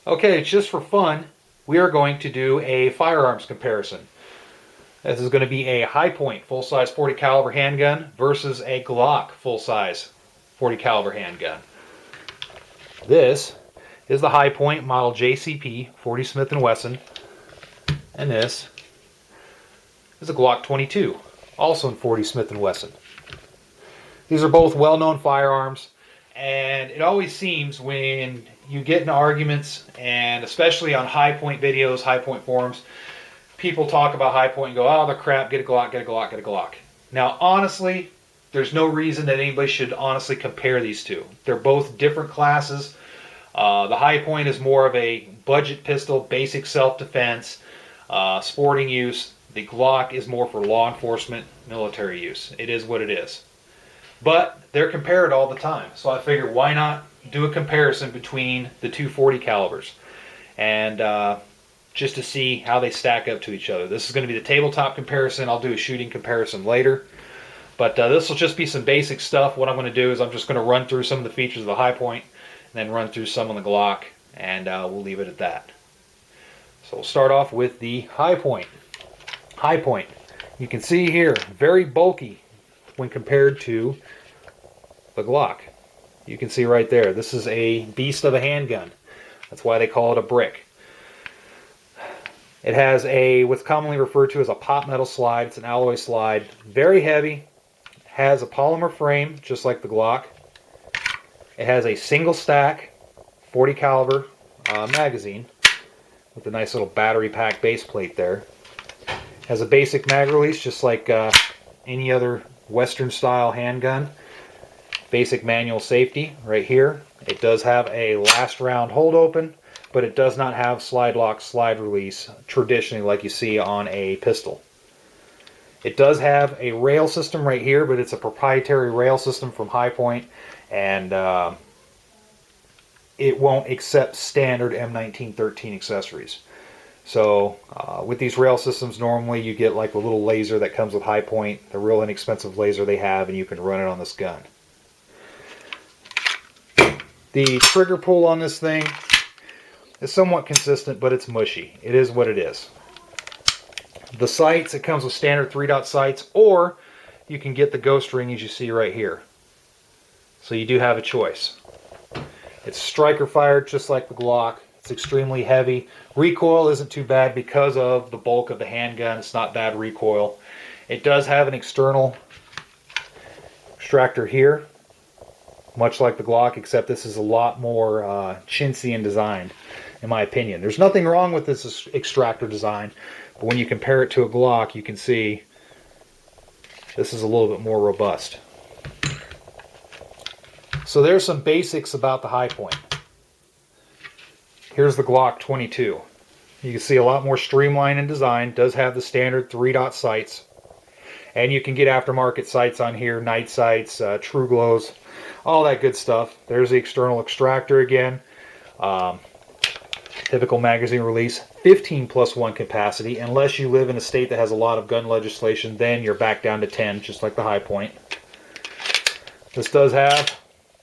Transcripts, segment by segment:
Okay, just for fun, we are going to do a firearms comparison. This is going to be a High Point full-size 40 caliber handgun versus a Glock full-size 40 caliber handgun. This is the High Point model JCP 40 Smith & Wesson, and this is a Glock 22, also in 40 Smith & Wesson. These are both well-known firearms, and it always seems when you get into arguments, and especially on High Point videos, High Point forums, people talk about High Point and go, oh, they're crap, get a Glock, get a Glock, get a Glock. Now, honestly, there's no reason that anybody should honestly compare these two. They're both different classes. The High Point is more of a budget pistol, basic self-defense, sporting use. The Glock is more for law enforcement, military use. It is what it is. But they're compared all the time, so I figured why not do a comparison between the two 40 calibers and just to see how they stack up to each other. This is going to be the tabletop comparison. I'll do a shooting comparison later, but this will just be some basic stuff. What I'm going to do is I'm just going to run through some of the features of the High Point and then run through some on the Glock, and we'll leave it at that. So we'll start off with the High Point. High Point, you can see here, very bulky when compared to the Glock. You can see right there, this is a beast of a handgun. That's why they call it a brick. It has a what's commonly referred to as a pot metal slide. It's an alloy slide, very heavy. Has a polymer frame just like the Glock. It has a single stack 40 caliber magazine with a nice little battery pack base plate there. Has a basic mag release just like any other Western style handgun. Basic manual safety right here. It does have a last round hold open, but it does not have slide lock, slide release traditionally like you see on a pistol. It does have a rail system right here, but it's a proprietary rail system from High Point, and it won't accept standard M1913 accessories. So with these rail systems, normally you get like a little laser that comes with High Point, the real inexpensive laser they have, and you can run it on this gun. The trigger pull on this thing is somewhat consistent, but it's mushy. It is what it is. The sights, it comes with standard 3-dot sights, or you can get the ghost ring as you see right here. So you do have a choice. It's striker fired just like the Glock. It's extremely heavy. Recoil isn't too bad because of the bulk of the handgun. It's not bad recoil. It does have an external extractor here, much like the Glock, except this is a lot more chintzy in design, in my opinion. There's nothing wrong with this extractor design, but when you compare it to a Glock, you can see this is a little bit more robust. So there's some basics about the High Point. Here's the Glock 22. You can see a lot more streamlined in design. Does have the standard 3-dot sights, and you can get aftermarket sights on here, night sights, true glows, all that good stuff. There's the external extractor again. Typical magazine release, 15+1 capacity. Unless you live in a state that has a lot of gun legislation, then you're back down to 10, just like the High Point. This does have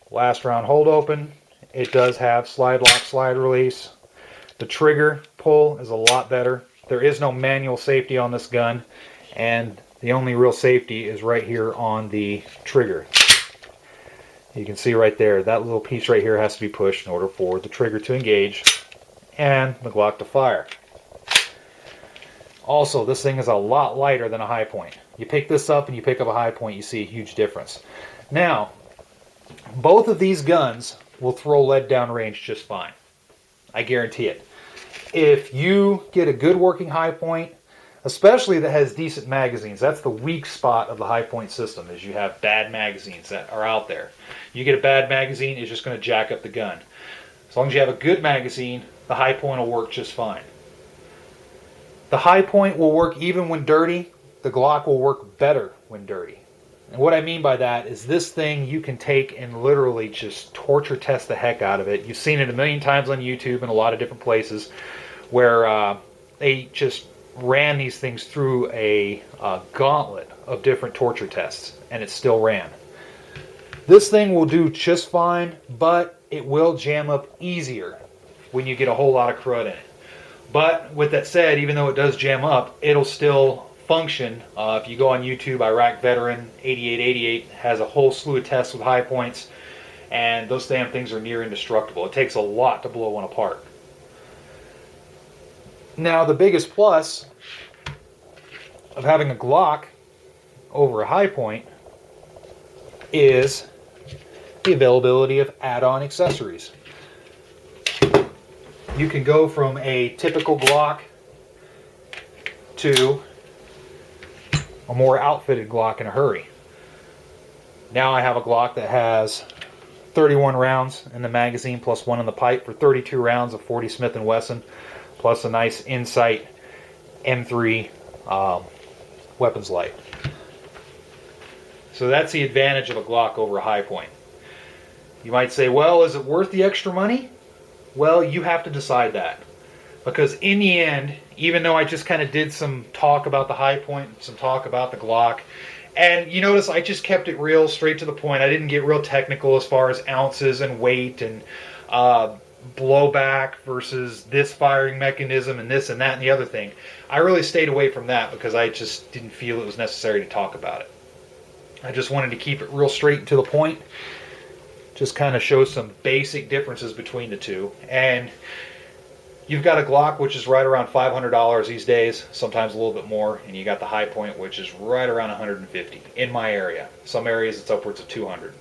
last round hold open. It does have slide lock, slide release. The trigger pull is a lot better. There is no manual safety on this gun, and the only real safety is right here on the trigger. You can see right there, that little piece right here has to be pushed in order for the trigger to engage and the Glock to fire. Also, this thing is a lot lighter than a High Point. You pick this up and you pick up a High Point, you see a huge difference. Now, both of these guns will throw lead down range just fine. I guarantee it. If you get a good working High Point, especially that has decent magazines, that's the weak spot of the High Point system, is you have bad magazines that are out there. You get a bad magazine, it's just going to jack up the gun. As long as you have a good magazine, the High Point will work just fine. The High Point will work even when dirty. The Glock will work better when dirty. And what I mean by that is this thing you can take and literally just torture test the heck out of it. You've seen it a million times on YouTube and a lot of different places where they just ran these things through a gauntlet of different torture tests, and it still ran. This thing will do just fine, but it will jam up easier when you get a whole lot of crud in it. But with that said, even though it does jam up, it'll still function. If you go on YouTube, Iraq Veteran 8888 has a whole slew of tests with high points, and those damn things are near indestructible. It takes a lot to blow one apart. Now, the biggest plus of having a Glock over a high point is the availability of add-on accessories. You can go from a typical Glock to a more outfitted Glock in a hurry. Now I have a Glock that has 31 rounds in the magazine plus one in the pipe for 32 rounds of 40 Smith & Wesson plus a nice Insight M3 weapons light. So that's the advantage of a Glock over a high point. You might say, well, is it worth the extra money? Well, you have to decide that. Because in the end, even though I just kind of did some talk about the high point, some talk about the Glock, and you notice I just kept it real straight to the point. I didn't get real technical as far as ounces and weight and blowback versus this firing mechanism and this and that and the other thing. I really stayed away from that because I just didn't feel it was necessary to talk about it. I just wanted to keep it real straight and to the point. Just kind of show some basic differences between the two. And you've got a Glock which is right around $500 these days, sometimes a little bit more, and you got the high point which is right around $150 in my area. Some areas it's upwards of $200.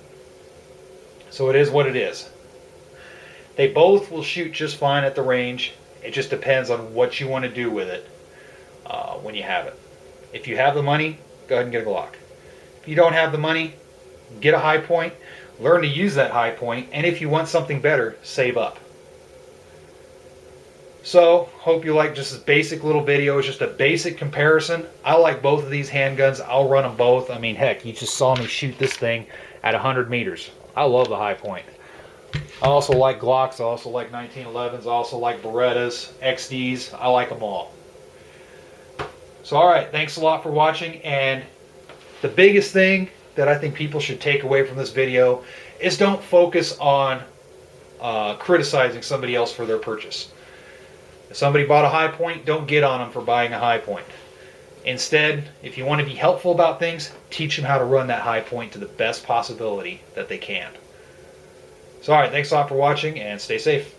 So it is what it is. They both will shoot just fine at the range. It just depends on what you want to do with it when you have it. If you have the money, go ahead and get a Glock. If you don't have the money, get a high point. Learn to use that high point, and if you want something better, save up. So, hope you like just this basic little video. It's just a basic comparison. I like both of these handguns. I'll run them both. I mean, heck, you just saw me shoot this thing at 100 meters. I love the high point. I also like Glocks. I also like 1911s. I also like Berettas, XDs. I like them all. So, alright, thanks a lot for watching, and the biggest thing that I think people should take away from this video is don't focus on criticizing somebody else for their purchase. If somebody bought a high point, don't get on them for buying a high point. Instead, if you want to be helpful about things, teach them how to run that high point to the best possibility that they can. So alright, thanks a lot for watching and stay safe.